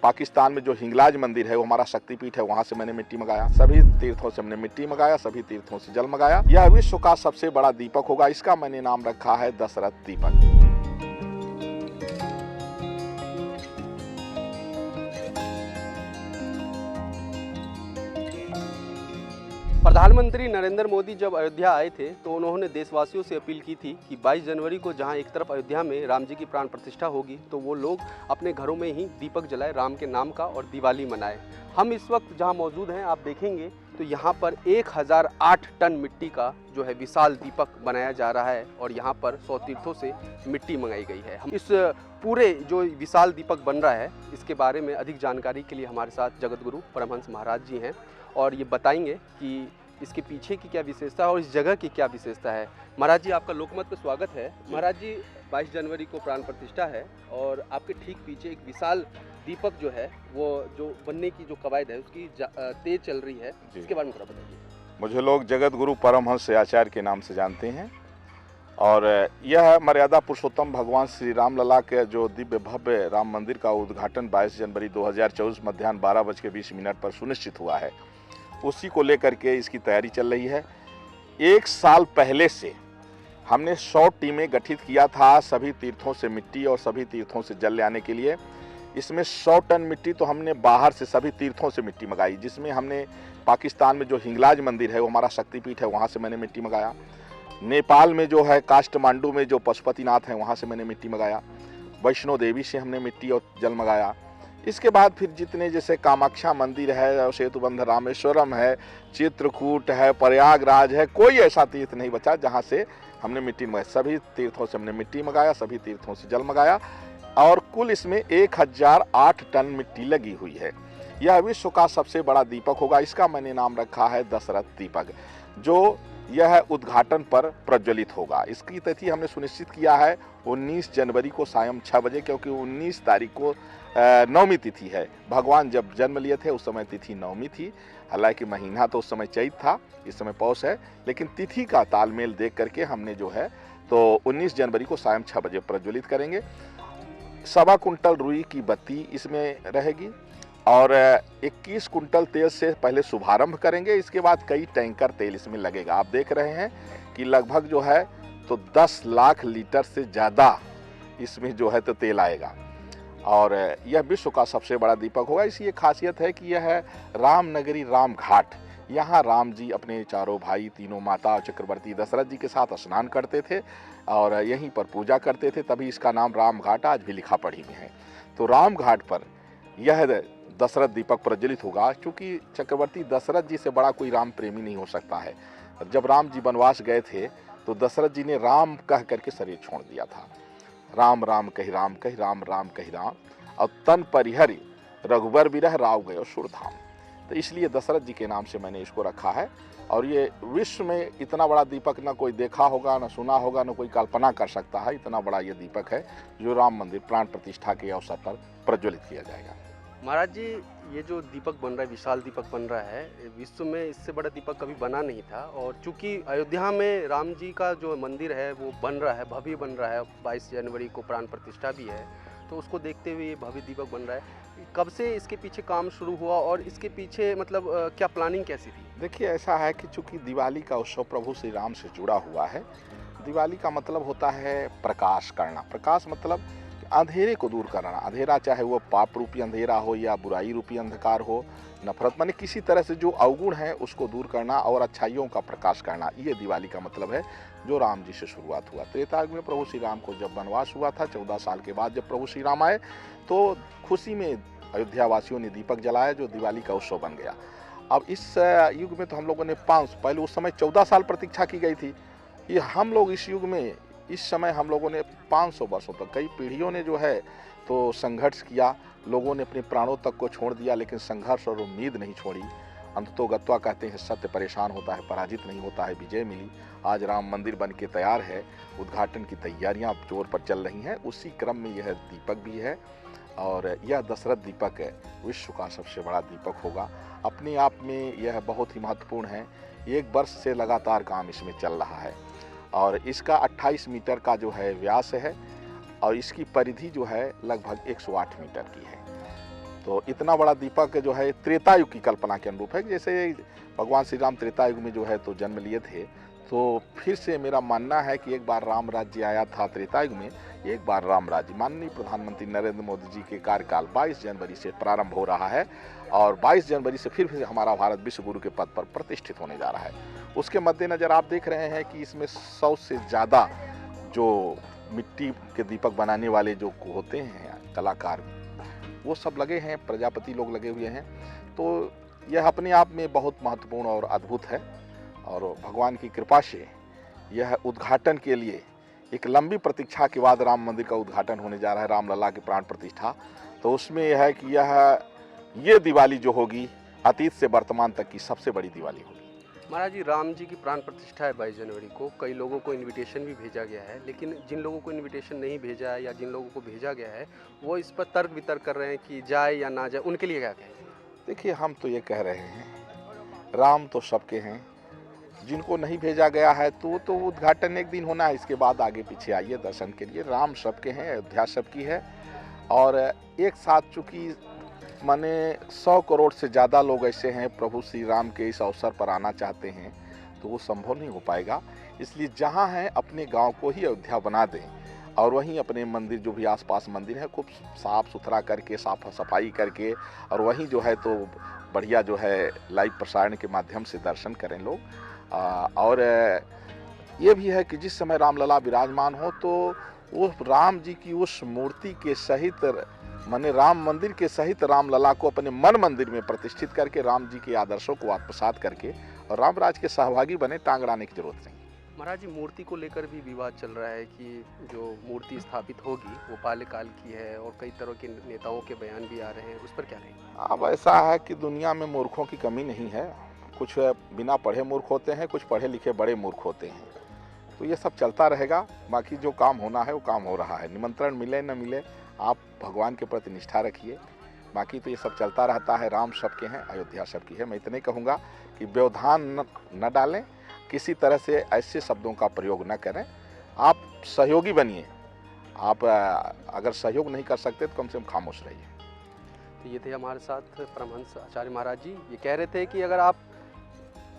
पाकिस्तान में जो हिंगलाज मंदिर है वो हमारा शक्तिपीठ है, वहां से मैंने मिट्टी मंगाया। सभी तीर्थों से हमने मिट्टी मंगाया, सभी तीर्थों से जल मंगाया। यह विश्व का सबसे बड़ा दीपक होगा, इसका मैंने नाम रखा है दशरथ दीपक। प्रधानमंत्री नरेंद्र मोदी जब अयोध्या आए थे तो उन्होंने देशवासियों से अपील की थी कि 22 जनवरी को जहां एक तरफ अयोध्या में राम जी की प्राण प्रतिष्ठा होगी तो वो लोग अपने घरों में ही दीपक जलाए राम के नाम का और दिवाली मनाए। हम इस वक्त जहां मौजूद हैं आप देखेंगे तो यहाँ पर 1008 टन मिट्टी का जो है विशाल दीपक बनाया जा रहा है और यहाँ पर 100 तीर्थों से मिट्टी मंगाई गई है। हम इस पूरे जो विशाल दीपक बन रहा है इसके बारे में अधिक जानकारी के लिए हमारे साथ जगत गुरु परमहंस महाराज जी हैं और ये बताएंगे कि इसके पीछे की क्या विशेषता है और इस जगह की क्या विशेषता है। महाराज जी आपका लोकमत पे स्वागत है। महाराज जी 22 जनवरी को प्राण प्रतिष्ठा है और आपके ठीक पीछे एक विशाल दीपक जो है वो जो बनने की जो कवायद है उसकी तेज चल रही है, इसके बारे में थोड़ा बताइए। मुझे लोग जगत गुरु परमहंस आचार्य के नाम से जानते हैं और यह मर्यादा पुरुषोत्तम भगवान श्री राम लला के जो दिव्य भव्य राम मंदिर का उद्घाटन 22 जनवरी 2024 मध्याह्न 12:20 पर सुनिश्चित हुआ है, उसी को लेकर के इसकी तैयारी चल रही है। एक साल पहले से हमने 100 टीमें गठित किया था सभी तीर्थों से मिट्टी और सभी तीर्थों से जल ले आने के लिए। इसमें 100 टन मिट्टी तो हमने बाहर से सभी तीर्थों से मिट्टी मंगाई, जिसमें हमने पाकिस्तान में जो हिंगलाज मंदिर है वो हमारा शक्तिपीठ है, वहाँ से मैंने मिट्टी मंगाया। नेपाल में जो है काठमांडू में जो पशुपतिनाथ है वहाँ से मैंने मिट्टी मंगाया। वैष्णो देवी से हमने मिट्टी और जल मंगाया। इसके बाद फिर जितने जैसे कामाख्या मंदिर है, सेतुबंध रामेश्वरम है, चित्रकूट है, प्रयागराज है, कोई ऐसा तीर्थ नहीं बचा जहाँ से हमने मिट्टी मंगाई। सभी तीर्थों से हमने मिट्टी मंगाया, सभी तीर्थों से जल मंगाया और कुल इसमें 1008 टन मिट्टी लगी हुई है। यह विश्व का सबसे बड़ा दीपक होगा, इसका मैंने नाम रखा है दशरथ दीपक, जो यह उद्घाटन पर प्रज्वलित होगा। इसकी तिथि हमने सुनिश्चित किया है 19 जनवरी को सायं 6 बजे, क्योंकि 19 तारीख को नवमी तिथि है। भगवान जब जन्म लिए थे उस समय तिथि नवमी थी, हालांकि महीना तो उस समय चैत था, इस समय पौष है, लेकिन तिथि का तालमेल देख करके हमने जो है तो 19 जनवरी को सायं 6 बजे प्रज्वलित करेंगे। 1.25 कुंटल रुई की बत्ती इसमें रहेगी और 21 कुंटल तेल से पहले शुभारंभ करेंगे। इसके बाद कई टैंकर तेल इसमें लगेगा। आप देख रहे हैं कि लगभग जो है तो 10 लाख लीटर से ज़्यादा इसमें जो है तो तेल आएगा और यह विश्व का सबसे बड़ा दीपक होगा। इसकी एक खासियत है कि यह है राम नगरी राम घाट। यहाँ राम जी अपने चारों भाई, तीनों माता और चक्रवर्ती दशरथ जी के साथ स्नान करते थे और यहीं पर पूजा करते थे, तभी इसका नाम राम घाट आज भी लिखा पढ़ी में है। तो राम घाट पर यह दशरथ दीपक प्रज्वलित होगा, क्योंकि चक्रवर्ती दशरथ जी से बड़ा कोई राम प्रेमी नहीं हो सकता है। जब राम जी वनवास गए थे तो दशरथ जी ने राम कह करके शरीर छोड़ दिया था। राम राम कही राम कही, राम राम कही राम, और तन परिहरि रघुबर विरह राव गयो सुरधाम। तो इसलिए दशरथ जी के नाम से मैंने इसको रखा है और ये विश्व में इतना बड़ा दीपक ना कोई देखा होगा, ना सुना होगा, ना कोई कल्पना कर सकता है। इतना बड़ा ये दीपक है जो राम मंदिर प्राण प्रतिष्ठा के अवसर पर प्रज्वलित किया जाएगा। महाराज जी ये जो दीपक बन रहा है, विशाल दीपक बन रहा है, विश्व में इससे बड़ा दीपक कभी बना नहीं था और चूंकि अयोध्या में राम जी का जो मंदिर है वो बन रहा है, भव्य बन रहा है, 22 जनवरी को प्राण प्रतिष्ठा भी है, तो उसको देखते हुए ये भव्य दीपक बन रहा है। कब से इसके पीछे काम शुरू हुआ और इसके पीछे मतलब क्या प्लानिंग कैसी थी? देखिए, ऐसा है कि चूंकि दिवाली का उत्सव प्रभु श्री राम से जुड़ा हुआ है, दिवाली का मतलब होता है प्रकाश करना। प्रकाश मतलब अंधेरे को दूर करना। अंधेरा चाहे वो पाप रूपी अंधेरा हो या बुराई रूपी अंधकार हो, नफरत, माने किसी तरह से जो अवगुण है उसको दूर करना और अच्छाइयों का प्रकाश करना, ये दिवाली का मतलब है जो राम जी से शुरुआत हुआ। त्रेता युग में प्रभु श्री राम को जब वनवास हुआ था, 14 साल के बाद जब प्रभु श्री राम आए तो खुशी में अयोध्या वासियों ने दीपक जलाया, जो दिवाली का उत्सव बन गया। अब इस युग में तो हम लोगों ने पहले उस समय 14 साल प्रतीक्षा की गई थी, ये हम लोग इस युग में इस समय हम लोगों ने 500 वर्षों तक, कई पीढ़ियों ने जो है तो संघर्ष किया, लोगों ने अपने प्राणों तक को छोड़ दिया, लेकिन संघर्ष और उम्मीद नहीं छोड़ी। अंततो गत्वा कहते हैं, सत्य परेशान होता है, पराजित नहीं होता है, विजय मिली। आज राम मंदिर बन के तैयार है, उद्घाटन की तैयारियां जोर पर चल रही हैं। उसी क्रम में यह दीपक भी है और यह दशरथ दीपक है, विश्व का सबसे बड़ा दीपक होगा। अपने आप में यह बहुत ही महत्वपूर्ण है। 1 वर्ष से लगातार काम इसमें चल रहा है और इसका 28 मीटर का जो है व्यास है और इसकी परिधि जो है लगभग 108 मीटर की है। तो इतना बड़ा दीपक जो है त्रेता युग की कल्पना के अनुरूप है। जैसे भगवान श्री राम त्रेता युग में जो है तो जन्म लिए थे, तो फिर से मेरा मानना है कि एक बार राम राज्य आया था त्रेता युग में, एक बार राम राज्य माननीय प्रधानमंत्री नरेंद्र मोदी जी के कार्यकाल 22 जनवरी से प्रारंभ हो रहा है और 22 जनवरी से फिर हमारा भारत विश्व गुरु के पद पर प्रतिष्ठित होने जा रहा है। उसके मद्देनज़र आप देख रहे हैं कि इसमें 100 से ज़्यादा जो मिट्टी के दीपक बनाने वाले जो होते हैं कलाकार, वो सब लगे हैं, प्रजापति लोग लगे हुए हैं। तो यह अपने आप में बहुत महत्वपूर्ण और अद्भुत है और भगवान की कृपा से यह उद्घाटन के लिए एक लंबी प्रतीक्षा के बाद राम मंदिर का उद्घाटन होने जा रहा है, रामलला की प्राण प्रतिष्ठा। तो उसमें यह है कि ये दिवाली जो होगी अतीत से वर्तमान तक की सबसे बड़ी दिवाली होगी। महाराज जी, राम जी की प्राण प्रतिष्ठा है 22 जनवरी को। कई लोगों को इनविटेशन भी भेजा गया है, लेकिन जिन लोगों को इनविटेशन नहीं भेजा है या जिन लोगों को भेजा गया है वो इस पर तर्क वितर्क कर रहे हैं कि जाए या ना जाए, उनके लिए क्या कहें? देखिए, हम तो ये कह रहे हैं राम तो सबके हैं, जिनको नहीं भेजा गया है तो उद्घाटन एक दिन होना है, इसके बाद आगे पीछे आइए दर्शन के लिए। राम सबके हैं, अयोध्या सबकी है और एक साथ चूँकि माने 100 करोड़ से ज़्यादा लोग ऐसे हैं प्रभु श्री राम के इस अवसर पर आना चाहते हैं, तो वो संभव नहीं हो पाएगा। इसलिए जहाँ हैं अपने गांव को ही अयोध्या बना दें और वहीं अपने मंदिर जो भी आसपास मंदिर है खूब साफ़ सुथरा करके, साफ सफाई करके और वहीं जो है तो बढ़िया जो है लाइव प्रसारण के माध्यम से दर्शन करें लोग। और ये भी है कि जिस समय रामलला विराजमान हो तो वो राम जी की उस मूर्ति के सहित माने राम मंदिर के सहित रामलला को अपने मन मंदिर में प्रतिष्ठित करके राम जी के आदर्शों को आत्मसात करके और रामराज के सहभागी बने, टांग अड़ाने की जरूरत नहीं। महाराज जी, मूर्ति को लेकर भी विवाद चल रहा है कि जो मूर्ति स्थापित होगी वो बाल्यकाल की है और कई तरह के नेताओं के बयान भी आ रहे हैं, उस पर क्या कहेंगे? अब ऐसा है कि दुनिया में मूर्खों की कमी नहीं है, कुछ बिना पढ़े मूर्ख होते हैं, कुछ पढ़े लिखे बड़े मूर्ख होते हैं। तो ये सब चलता रहेगा, बाकी जो काम होना है वो काम हो रहा है। निमंत्रण मिले न मिले, आप भगवान के प्रति निष्ठा रखिए, बाकी तो ये सब चलता रहता है। राम सबके हैं, अयोध्या सबकी है। मैं इतना ही कहूँगा कि व्यवधान न डालें, किसी तरह से ऐसे शब्दों का प्रयोग न करें, आप सहयोगी बनिए। आप अगर सहयोग नहीं कर सकते तो कम से कम खामोश रहिए। तो ये थे हमारे साथ परमहंस आचार्य महाराज जी। ये कह रहे थे कि अगर आप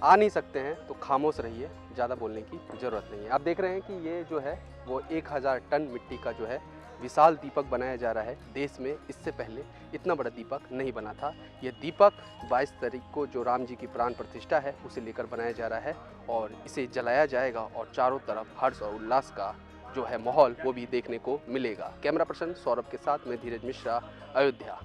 आ नहीं सकते हैं तो खामोश रहिए, ज़्यादा बोलने की ज़रूरत नहीं है। आप देख रहे हैं कि ये जो है वो 1000 टन मिट्टी का जो है विशाल दीपक बनाया जा रहा है। देश में इससे पहले इतना बड़ा दीपक नहीं बना था। ये दीपक 22 तारीख को जो राम जी की प्राण प्रतिष्ठा है उसे लेकर बनाया जा रहा है और इसे जलाया जाएगा और चारों तरफ हर्ष और उल्लास का जो है माहौल वो भी देखने को मिलेगा। कैमरा पर्सन सौरभ के साथ मैं धीरज मिश्रा, अयोध्या।